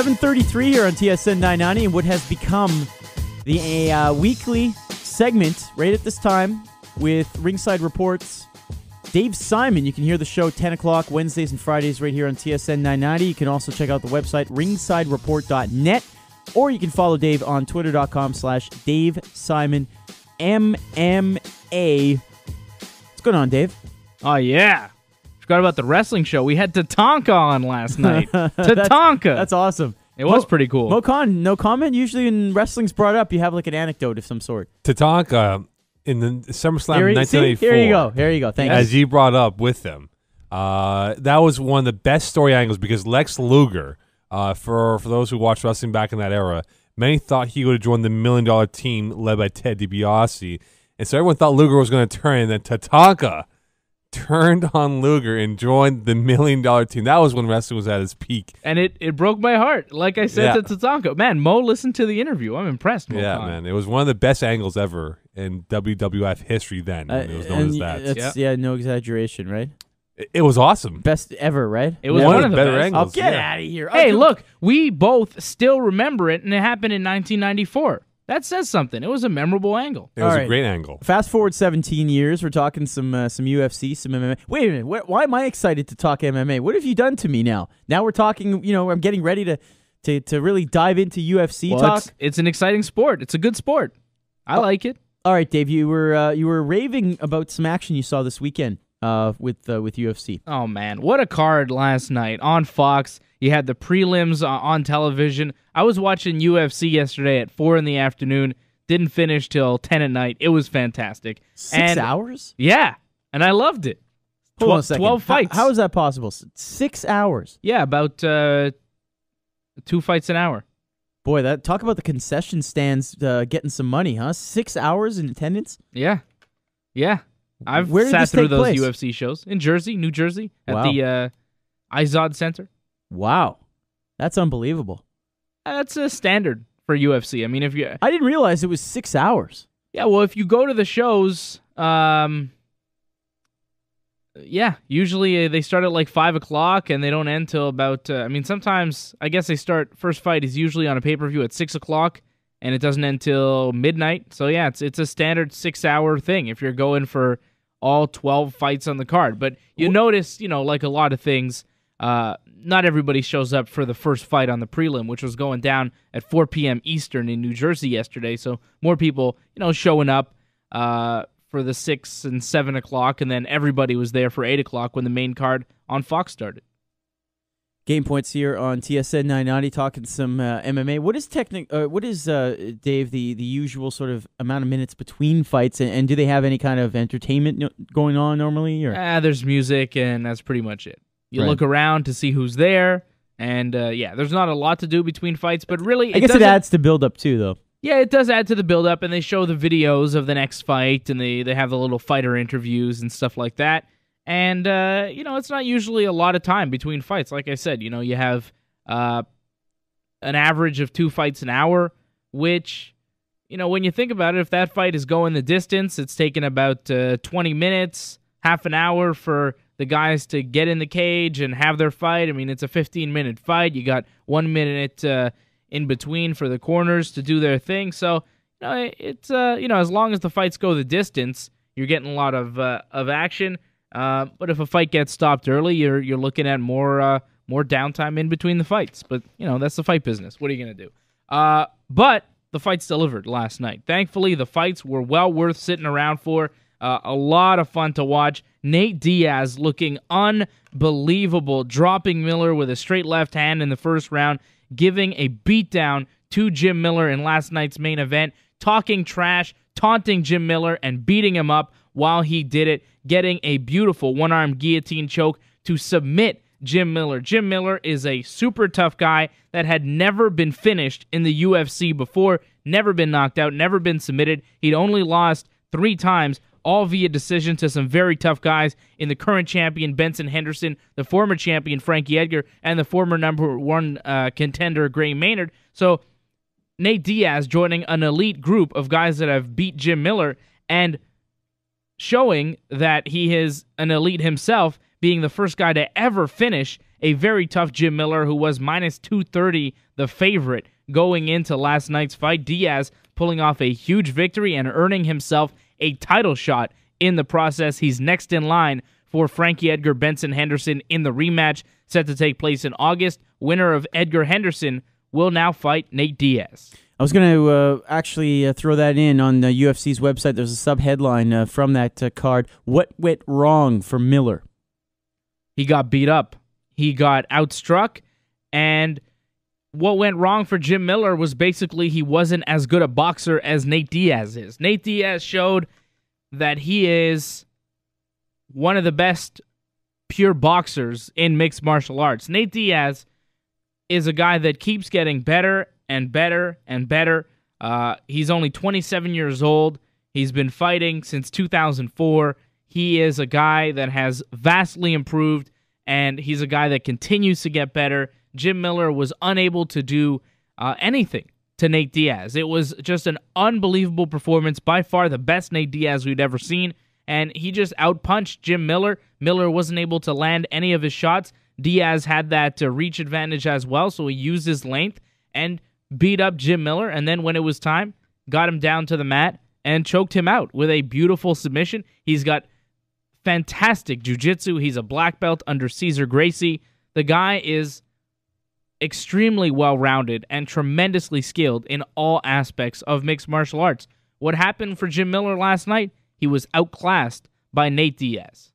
7:33 here on TSN 990, and what has become the weekly segment right at this time with Ringside Report's Dave Simon. You can hear the show 10 o'clock Wednesdays and Fridays right here on TSN 990. You can also check out the website ringsidereport.net, or you can follow Dave on twitter.com/Dave Simon MMA. What's going on, Dave? Oh, yeah. Forgot about the wrestling show. We had Tatanka on last night. Tatanka. That's awesome. It was pretty cool. Mokan, no comment? Usually when wrestling's brought up, you have like an anecdote of some sort. Tatanka in the SummerSlam 1994. Here you go. Thank you. As you brought up with them, that was one of the best story angles because Lex Luger, for those who watched wrestling back in that era, many thought he would have joined the $1 Million team led by Ted DiBiase. And so everyone thought Luger was going to turn, and then Tatanka turned on Luger and joined the $1 Million team. That was when wrestling was at its peak. And it broke my heart. Like I said to Tatanka. Man, Mo listened to the interview. I'm impressed, Mo. Yeah, man. It was one of the best angles ever in WWF history then. It was known as that. Yeah, no exaggeration, right? It was awesome. Best ever, right? It was one of the better best. angles. Get out of here. Hey, look, we both still remember it, and it happened in 1994. That says something. It was a memorable angle. It was a great angle. Fast forward 17 years. We're talking some UFC, some MMA. Wait a minute. Why am I excited to talk MMA? What have you done to me now? Now we're talking, I'm getting ready to really dive into UFC talk. It's an exciting sport. It's a good sport. I like it. All right, Dave, you were raving about some action you saw this weekend with UFC. Oh, man. What a card last night on Fox. You had the prelims on television. I was watching UFC yesterday at 4 in the afternoon. Didn't finish till 10 at night. It was fantastic. 6 hours? Yeah, and I loved it. Hold on a second. 12 fights. How is that possible? 6 hours? Yeah, about 2 fights an hour. Boy, talk about the concession stands getting some money, huh? 6 hours in attendance? Yeah. I've Where did sat this through take those place? UFC shows in Jersey, New Jersey, at Wow. the Izod Center. Wow. That's unbelievable. That's a standard for UFC. I mean, I didn't realize it was 6 hours. Yeah, well, if you go to the shows, usually they start at like 5 o'clock and they don't end till about, sometimes, I guess they start, first fight is usually on a pay-per-view at 6 o'clock and it doesn't end till midnight. So yeah, it's a standard 6-hour thing if you're going for all 12 fights on the card. But you notice, like a lot of things, not everybody shows up for the first fight on the prelim, which was going down at 4 p.m. Eastern in New Jersey yesterday. So more people, showing up for the 6 and 7 o'clock, and then everybody was there for 8 o'clock when the main card on Fox started. GamePoints here on TSN 990 talking some MMA. What is Dave, the usual sort of amount of minutes between fights, and do they have any kind of entertainment going on normally? Or? There's music, and that's pretty much it. You Right. look around to see who's there, and there's not a lot to do between fights, but really, I guess it adds to build up too, though. Yeah, it does add to the build-up, and they show the videos of the next fight, and they have the little fighter interviews and stuff like that. And, it's not usually a lot of time between fights. Like I said, you have an average of 2 fights an hour, which, when you think about it, if that fight is going the distance, it's taking about 20 minutes, half an hour for the guys to get in the cage and have their fight. I mean, it's a 15-minute fight. You got 1 minute in between for the corners to do their thing. So, it's as long as the fights go the distance, you're getting a lot of action. But if a fight gets stopped early, you're looking at more downtime in between the fights. But that's the fight business. What are you gonna do? But the fights delivered last night. Thankfully, the fights were well worth sitting around for. A lot of fun to watch. Nate Diaz looking unbelievable, dropping Miller with a straight left hand in the first round, giving a beatdown to Jim Miller in last night's main event, talking trash, taunting Jim Miller, and beating him up while he did it, getting a beautiful one-arm guillotine choke to submit Jim Miller. Jim Miller is a super tough guy that had never been finished in the UFC before, never been knocked out, never been submitted. He'd only lost 3 times, all via decision to some very tough guys in the current champion, Benson Henderson, the former champion, Frankie Edgar, and the former number 1 contender, Gray Maynard. So Nate Diaz joining an elite group of guys that have beat Jim Miller and showing that he is an elite himself, being the first guy to ever finish a very tough Jim Miller, who was minus 230, the favorite going into last night's fight. Diaz pulling off a huge victory and earning himself a title shot in the process. He's next in line for Frankie Edgar Benson Henderson in the rematch set to take place in August. Winner of Edgar Henderson will now fight Nate Diaz. I was going to actually throw that in on the UFC's website. There's a sub-headline from that card. What went wrong for Miller? He got beat up. He got outstruck. And what went wrong for Jim Miller was basically he wasn't as good a boxer as Nate Diaz is. Nate Diaz showed that he is one of the best pure boxers in mixed martial arts. Nate Diaz is a guy that keeps getting better and better and better. He's only 27 years old. He's been fighting since 2004. He is a guy that has vastly improved, and he's a guy that continues to get better. Jim Miller was unable to do anything to Nate Diaz. It was just an unbelievable performance, by far the best Nate Diaz we'd ever seen, and he just outpunched Jim Miller. Miller wasn't able to land any of his shots. Diaz had that reach advantage as well, so he used his length and beat up Jim Miller, and then when it was time, got him down to the mat and choked him out with a beautiful submission. He's got fantastic jiu-jitsu. He's a black belt under Cesar Gracie. The guy is extremely well-rounded and tremendously skilled in all aspects of mixed martial arts. What happened for Jim Miller last night? He was outclassed by Nate Diaz.